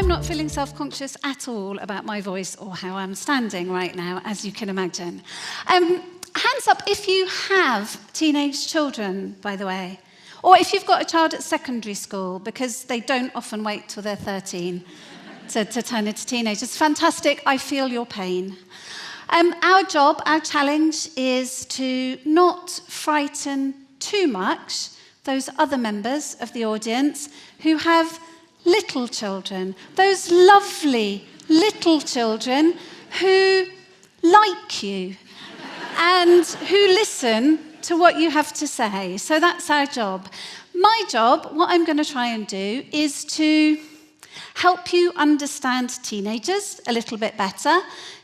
not feeling self-conscious at all about my voice or how I'm standing right now, as you can imagine. Hands up if you have teenage children, by the way, or if you've got a child at secondary school, because they don't often wait till they're 13 to turn into teenagers. Fantastic, I feel your pain. Our job, our challenge is to not frighten too much those other members of the audience who have little children, those lovely little children who like you and who listen to what you have to say. So that's our job. My job, what I'm going to try and do, is to help you understand teenagers a little bit better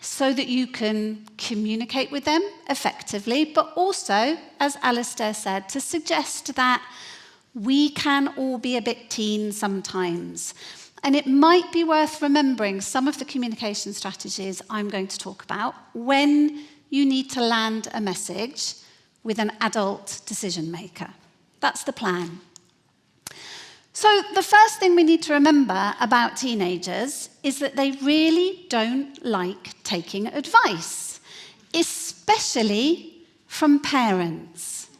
so that you can communicate with them effectively, but also, as Alistair said, to suggest that we can all be a bit teen sometimes. And it might be worth remembering some of the communication strategies I'm going to talk about when you need to land a message with an adult decision maker. That's the plan. So the first thing we need to remember about teenagers is that they really don't like taking advice, especially from parents.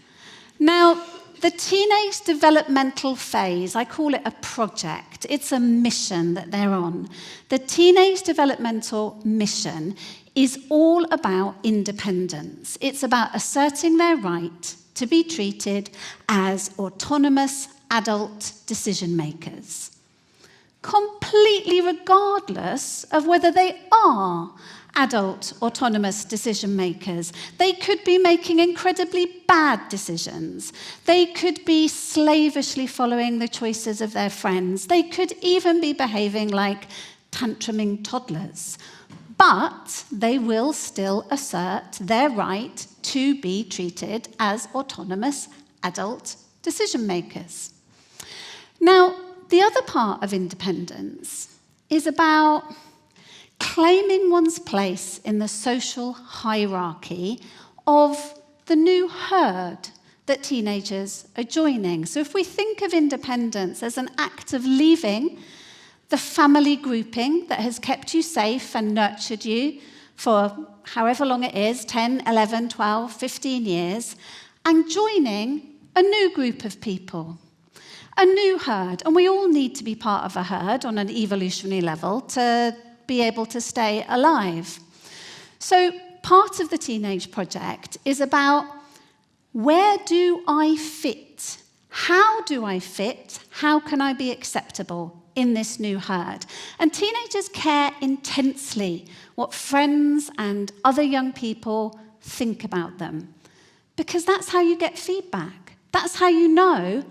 Now, the teenage developmental phase, I call it a project. It's a mission that they're on. The teenage developmental mission is all about independence. It's about asserting their right to be treated as autonomous adult decision makers, completely regardless of whether they are adult autonomous decision makers. They could be making incredibly bad decisions. They could be slavishly following the choices of their friends. They could even be behaving like tantruming toddlers. But they will still assert their right to be treated as autonomous adult decision makers. Now, the other part of independence is about claiming one's place in the social hierarchy of the new herd that teenagers are joining. So if we think of independence as an act of leaving the family grouping that has kept you safe and nurtured you for however long it is, 10, 11, 12, 15 years, and joining a new group of people, a new herd. And we all need to be part of a herd on an evolutionary level to be able to stay alive. So part of the teenage project is about, where do I fit? How do I fit? How can I be acceptable in this new herd? And teenagers care intensely what friends and other young people think about them, because that's how you get feedback. That's how you know,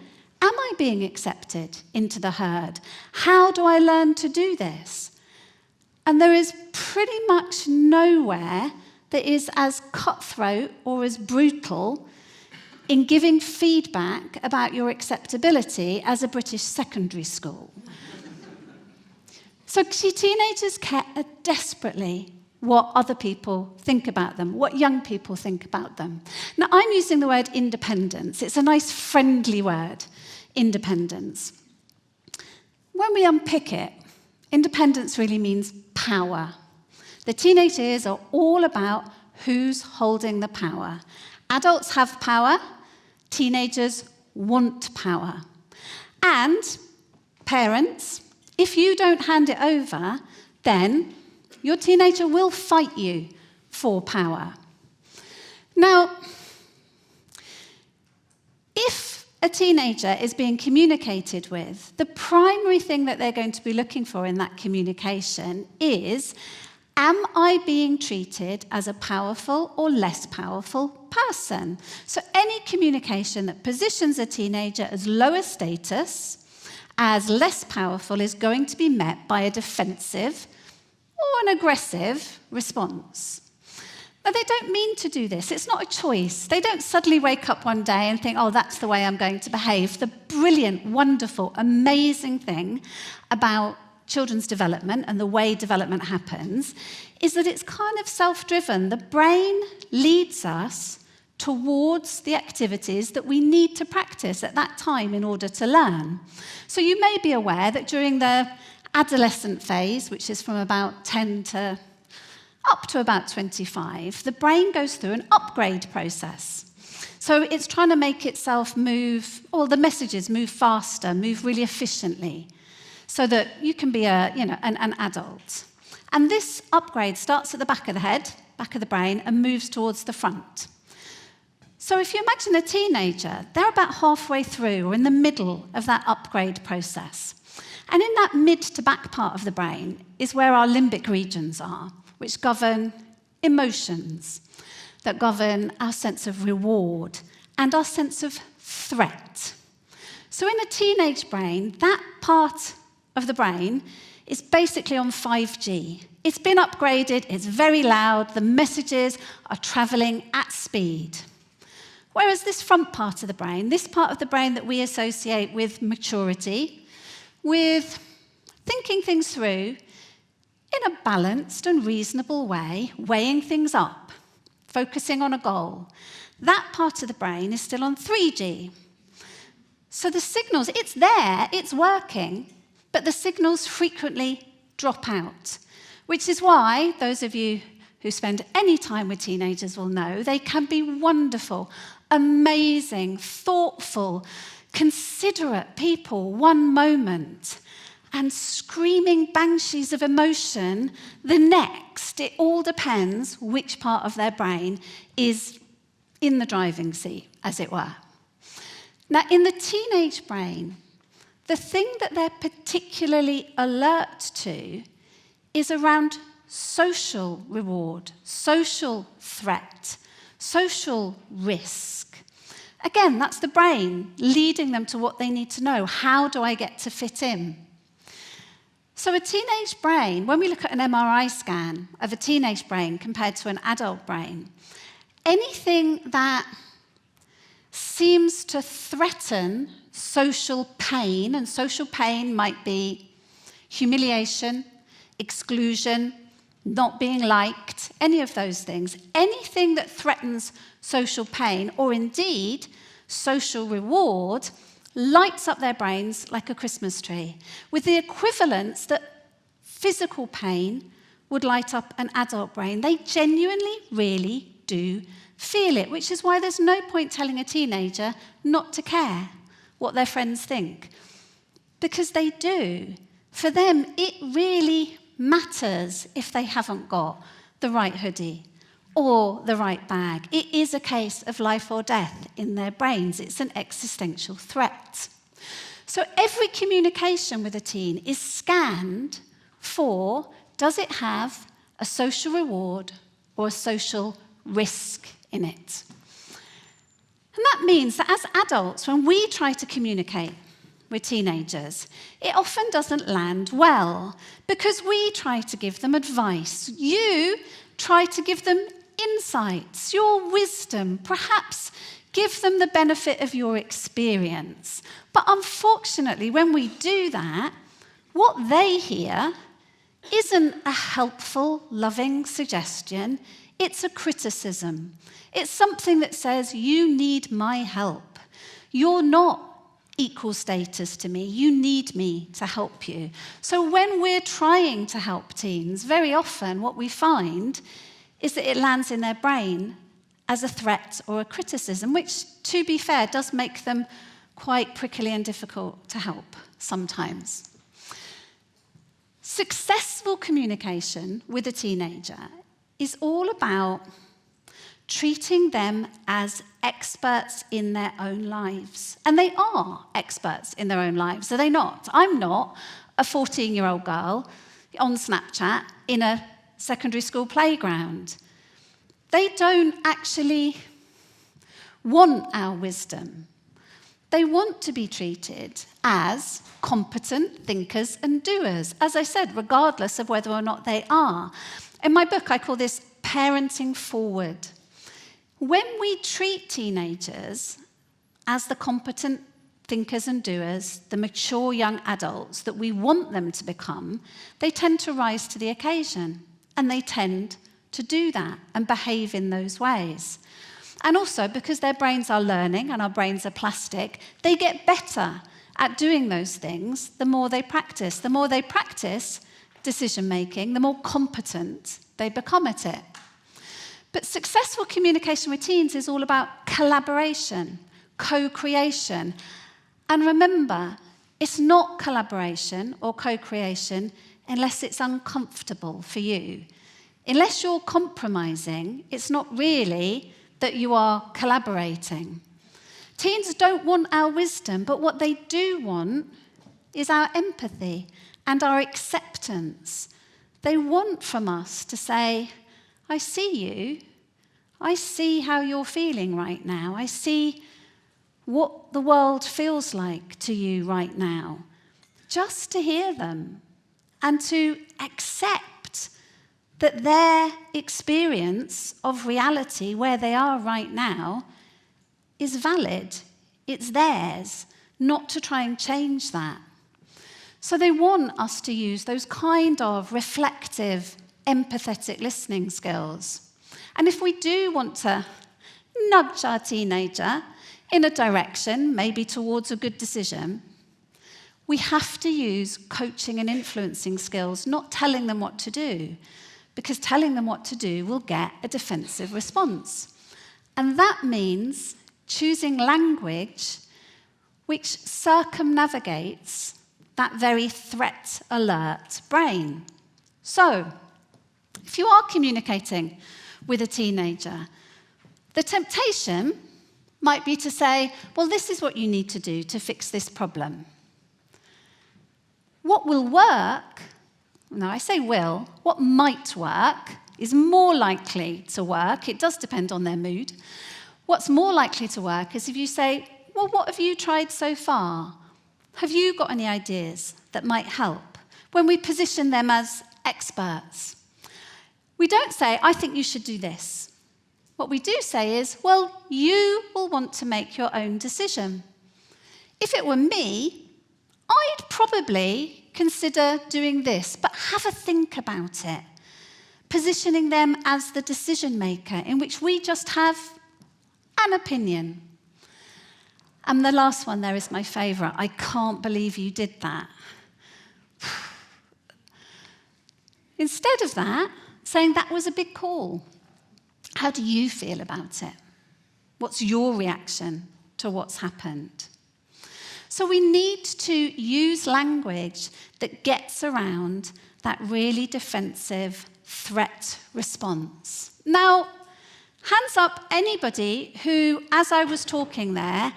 am I being accepted into the herd? How do I learn to do this? And there is pretty much nowhere that is as cutthroat or as brutal in giving feedback about your acceptability as a British secondary school. So teenagers care desperately what other people think about them, what young people think about them. Now, I'm using the word independence. It's a nice, friendly word, independence. When we unpick it, independence really means power. The teenage years are all about who's holding the power. Adults have power, teenagers want power. And parents, if you don't hand it over, then your teenager will fight you for power. Now, if a teenager is being communicated with, the primary thing that they're going to be looking for in that communication is, am I being treated as a powerful or less powerful person? So any communication that positions a teenager as lower status, as less powerful, is going to be met by a defensive or an aggressive response. Now, they don't mean to do this. It's not a choice. They don't suddenly wake up one day and think, oh, that's the way I'm going to behave. The brilliant, wonderful, amazing thing about children's development and the way development happens is that it's kind of self-driven. The brain leads us towards the activities that we need to practice at that time in order to learn. So you may be aware that during the adolescent phase, which is from about 10 to up to about 25, the brain goes through an upgrade process. So it's trying to make itself move, or the messages move faster, move really efficiently, so that you can be an adult. And this upgrade starts at the back of the head, back of the brain, and moves towards the front. So if you imagine a teenager, they're about halfway through or in the middle of that upgrade process. And in that mid to back part of the brain is where our limbic regions are, which govern emotions, that govern our sense of reward and our sense of threat. So in a teenage brain, that part of the brain is basically on 5G. It's been upgraded, it's very loud, the messages are traveling at speed. Whereas this front part of the brain, this part of the brain that we associate with maturity, with thinking things through in a balanced and reasonable way, weighing things up, focusing on a goal, that part of the brain is still on 3G. So the signals, it's there, it's working, but the signals frequently drop out, which is why those of you who spend any time with teenagers will know they can be wonderful, amazing, thoughtful, considerate people one moment, and screaming banshees of emotion the next. It all depends which part of their brain is in the driving seat, as it were. Now, in the teenage brain, the thing that they're particularly alert to is around social reward, social threat, social risk. Again, that's the brain leading them to what they need to know. How do I get to fit in? So a teenage brain, when we look at an MRI scan of a teenage brain compared to an adult brain, anything that seems to threaten social pain, and social pain might be humiliation, exclusion, not being liked, any of those things, anything that threatens social pain, or indeed social reward, lights up their brains like a Christmas tree, with the equivalence that physical pain would light up an adult brain. They genuinely, really do feel it, which is why there's no point telling a teenager not to care what their friends think, because they do. For them, it really matters if they haven't got the right hoodie or the right bag. It is a case of life or death in their brains. It's an existential threat. So every communication with a teen is scanned for, does it have a social reward or a social risk in it? And that means that as adults, when we try to communicate with teenagers, it often doesn't land well, because we try to give them advice. You try to give them insights, your wisdom, perhaps give them the benefit of your experience. But unfortunately, when we do that, what they hear isn't a helpful, loving suggestion. It's a criticism. It's something that says, you need my help. You're not equal status to me. You need me to help you. So when we're trying to help teens, very often what we find is that it lands in their brain as a threat or a criticism, which, to be fair, does make them quite prickly and difficult to help sometimes. Successful communication with a teenager is all about treating them as experts in their own lives. And they are experts in their own lives, are they not? I'm not a 14-year-old girl on Snapchat in a secondary school playground. They don't actually want our wisdom. They want to be treated as competent thinkers and doers, as I said, regardless of whether or not they are. In my book, I call this parenting forward. When we treat teenagers as the competent thinkers and doers, the mature young adults that we want them to become, they tend to rise to the occasion, and they tend to do that and behave in those ways. And also, because their brains are learning and our brains are plastic, they get better at doing those things, the more they practice. The more they practice decision-making, the more competent they become at it. But successful communication with teens is all about collaboration, co-creation. And remember, it's not collaboration or co-creation unless it's uncomfortable for you. Unless you're compromising, it's not really that you are collaborating. Teens don't want our wisdom, but what they do want is our empathy and our acceptance. They want from us to say, I see you. I see how you're feeling right now. I see what the world feels like to you right now. Just to hear them and to accept that their experience of reality where they are right now is valid. It's theirs, not to try and change that. So they want us to use those kind of reflective, empathetic listening skills. And if we do want to nudge our teenager in a direction, maybe towards a good decision, we have to use coaching and influencing skills, not telling them what to do, because telling them what to do will get a defensive response. And that means choosing language which circumnavigates that very threat alert brain. So, if you are communicating with a teenager, the temptation might be to say, well, this is what you need to do to fix this problem. What will work, no, I say will, what might work is more likely to work. It does depend on their mood. What's more likely to work is if you say, well, what have you tried so far? Have you got any ideas that might help? When we position them as experts, we don't say, I think you should do this. What we do say is, well, you will want to make your own decision. If it were me, I'd probably consider doing this, but have a think about it. Positioning them as the decision maker, in which we just have an opinion. And the last one there is my favourite. I can't believe you did that. Instead of that, saying that was a big call. How do you feel about it? What's your reaction to what's happened? So we need to use language that gets around that really defensive threat response. Now, hands up anybody who, as I was talking there,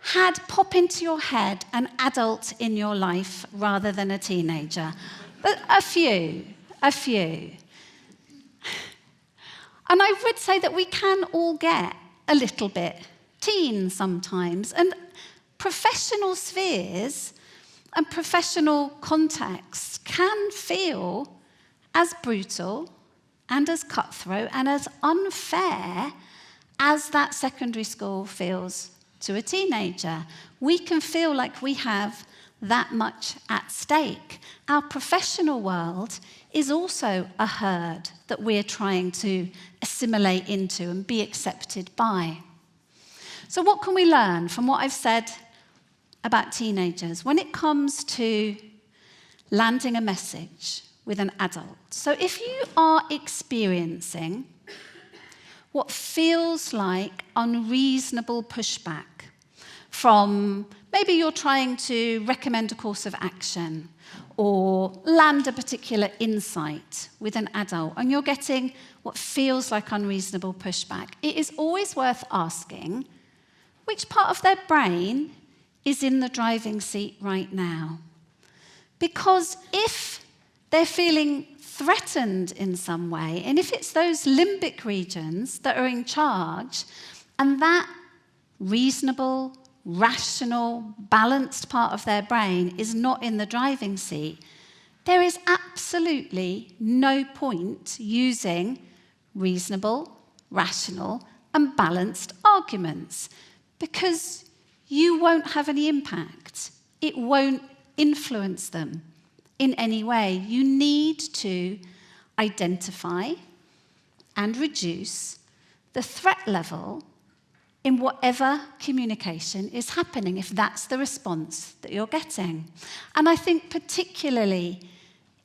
had pop into your head an adult in your life rather than a teenager. A few. And I would say that we can all get a little bit teen sometimes. And professional spheres and professional contexts can feel as brutal and as cutthroat and as unfair as that secondary school feels to a teenager. We can feel like we have that much at stake. Our professional world is also a herd that we're trying to assimilate into and be accepted by. So what can we learn from what I've said about teenagers when it comes to landing a message with an adult? So if you are experiencing what feels like unreasonable pushback from maybe you're trying to recommend a course of action or land a particular insight with an adult and you're getting what feels like unreasonable pushback, it is always worth asking which part of their brain is in the driving seat right now. Because if they're feeling threatened in some way, and if it's those limbic regions that are in charge, and that reasonable, rational, balanced part of their brain is not in the driving seat, there is absolutely no point using reasonable, rational, and balanced arguments, because you won't have any impact. It won't influence them in any way. You need to identify and reduce the threat level in whatever communication is happening, if that's the response that you're getting. And I think particularly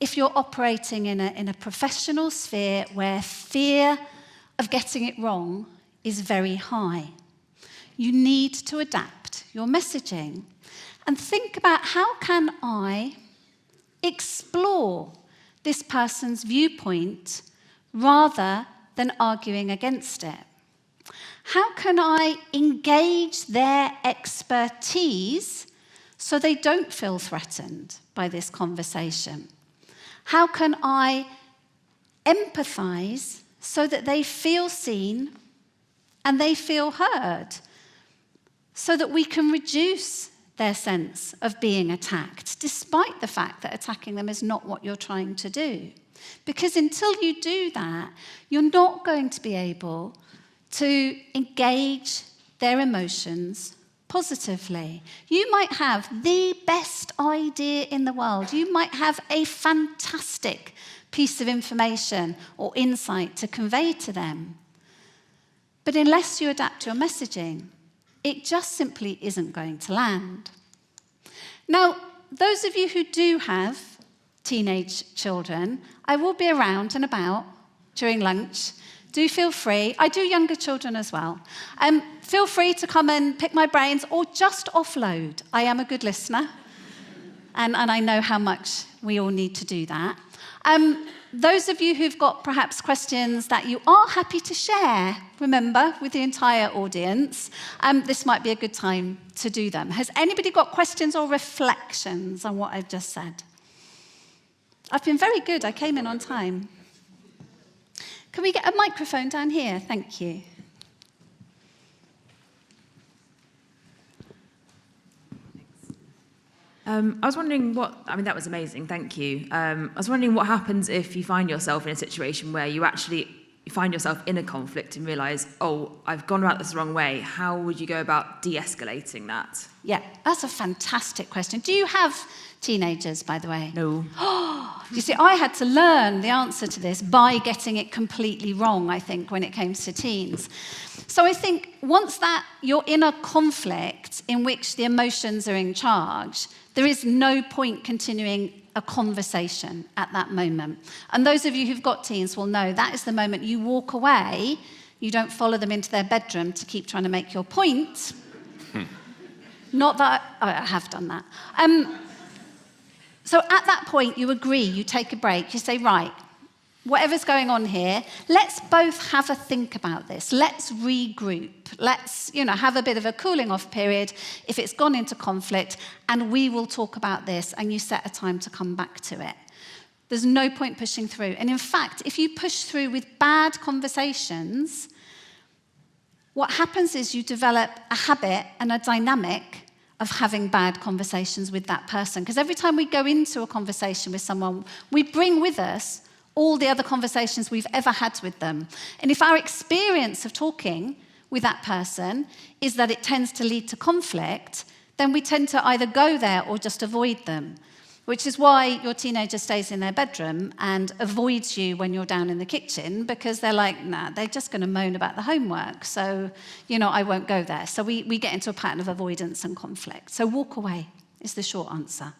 if you're operating in a professional sphere where fear of getting it wrong is very high, you need to adapt your messaging and think about, how can I explore this person's viewpoint rather than arguing against it? How can I engage their expertise so they don't feel threatened by this conversation? How can I empathize so that they feel seen and they feel heard, so that we can reduce their sense of being attacked, despite the fact that attacking them is not what you're trying to do? Because until you do that, you're not going to be able to engage their emotions positively. You might have the best idea in the world. You might have a fantastic piece of information or insight to convey to them. But unless you adapt your messaging, it just simply isn't going to land. Now, those of you who do have teenage children, I will be around and about during lunch. Do feel free. I do younger children as well. Feel free to come and pick my brains or just offload. I am a good listener, and I know how much we all need to do that. Those of you who've got perhaps questions that you are happy to share, remember, with the entire audience, this might be a good time to do them. Has anybody got questions or reflections on what I've just said? I've been very good. I came in on time. Can we get a microphone down here? Thank you. I was wondering that was amazing, thank you. I was wondering what happens if you find yourself in a situation where you find yourself in a conflict and realise, oh, I've gone about this the wrong way. How would you go about de-escalating that? Yeah, that's a fantastic question. Do you have teenagers, by the way? No. You see, I had to learn the answer to this by getting it completely wrong, I think, when it came to teens. So I think once that you're in a conflict in which the emotions are in charge, there is no point continuing a conversation at that moment. And those of you who've got teens will know that is the moment you walk away. You don't follow them into their bedroom to keep trying to make your point. Not that I have done that. So at that point, you agree, you take a break, you say, right, whatever's going on here, let's both have a think about this. Let's regroup. Let's, have a bit of a cooling off period if it's gone into conflict, and we will talk about this, and you set a time to come back to it. There's no point pushing through. And in fact, if you push through with bad conversations, what happens is you develop a habit and a dynamic of having bad conversations with that person. Because every time we go into a conversation with someone, we bring with us all the other conversations we've ever had with them. And if our experience of talking with that person is that it tends to lead to conflict, then we tend to either go there or just avoid them, which is why your teenager stays in their bedroom and avoids you when you're down in the kitchen, because they're like, nah, they're just going to moan about the homework, so, I won't go there. So we get into a pattern of avoidance and conflict. So walk away is the short answer.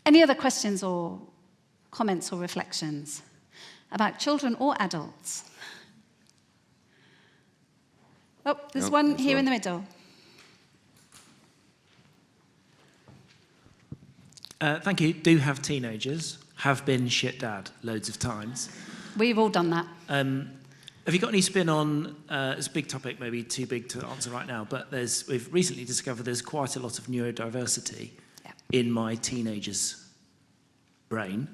Any other questions or comments or reflections about children or adults? Oh, there's one here in the middle. Thank you. Do have teenagers. Have been shit dad loads of times. We've all done that. Have you got any spin on, it's a big topic, maybe too big to answer right now, but we've recently discovered there's quite a lot of neurodiversity in my teenager's brain,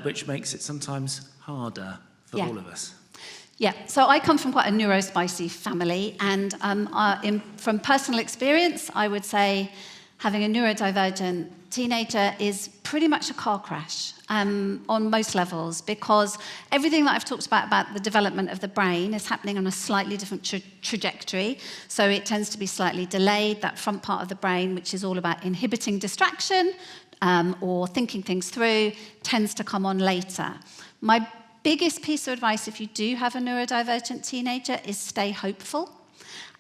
which makes it sometimes harder for all of us. Yeah, so I come from quite a neurospicy family, and from personal experience, I would say having a neurodivergent teenager is pretty much a car crash on most levels, because everything that I've talked about the development of the brain is happening on a slightly different trajectory. So it tends to be slightly delayed. That front part of the brain, which is all about inhibiting distraction or thinking things through, tends to come on later. My biggest piece of advice, if you do have a neurodivergent teenager, is stay hopeful.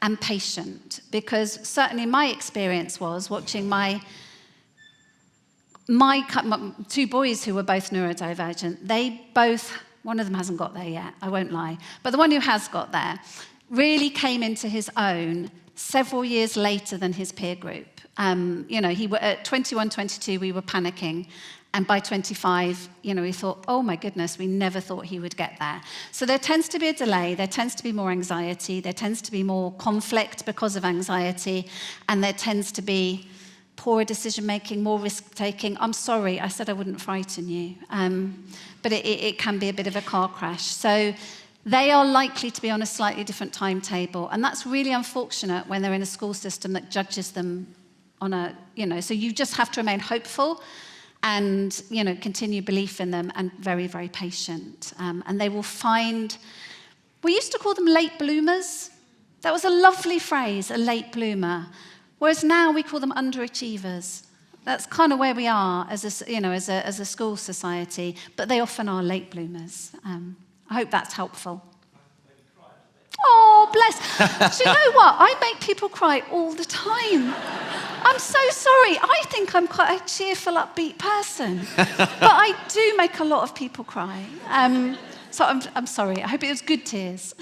and patient, because certainly my experience was watching my two boys who were both neurodivergent. They both, one of them hasn't got there yet, I won't lie, but the one who has got there really came into his own several years later than his peer group. He were at 21, 22, we were panicking. And by 25, we thought, oh my goodness, we never thought he would get there. So there tends to be a delay, there tends to be more anxiety, there tends to be more conflict because of anxiety, and there tends to be poorer decision-making, more risk-taking. I'm sorry, I said I wouldn't frighten you. But it can be a bit of a car crash. So they are likely to be on a slightly different timetable. And that's really unfortunate when they're in a school system that judges them on a, so you just have to remain hopeful and, continue belief in them and very, very patient. And they will find, we used to call them late bloomers. That was a lovely phrase, a late bloomer. Whereas now we call them underachievers. That's kind of where we are as a school society, but they often are late bloomers. I hope that's helpful. Oh, bless. Do you know what? I make people cry all the time. I'm so sorry. I think I'm quite a cheerful, upbeat person. But I do make a lot of people cry. So I'm sorry. I hope it was good tears.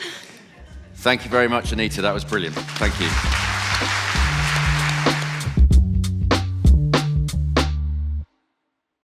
Thank you very much, Anita. That was brilliant. Thank you.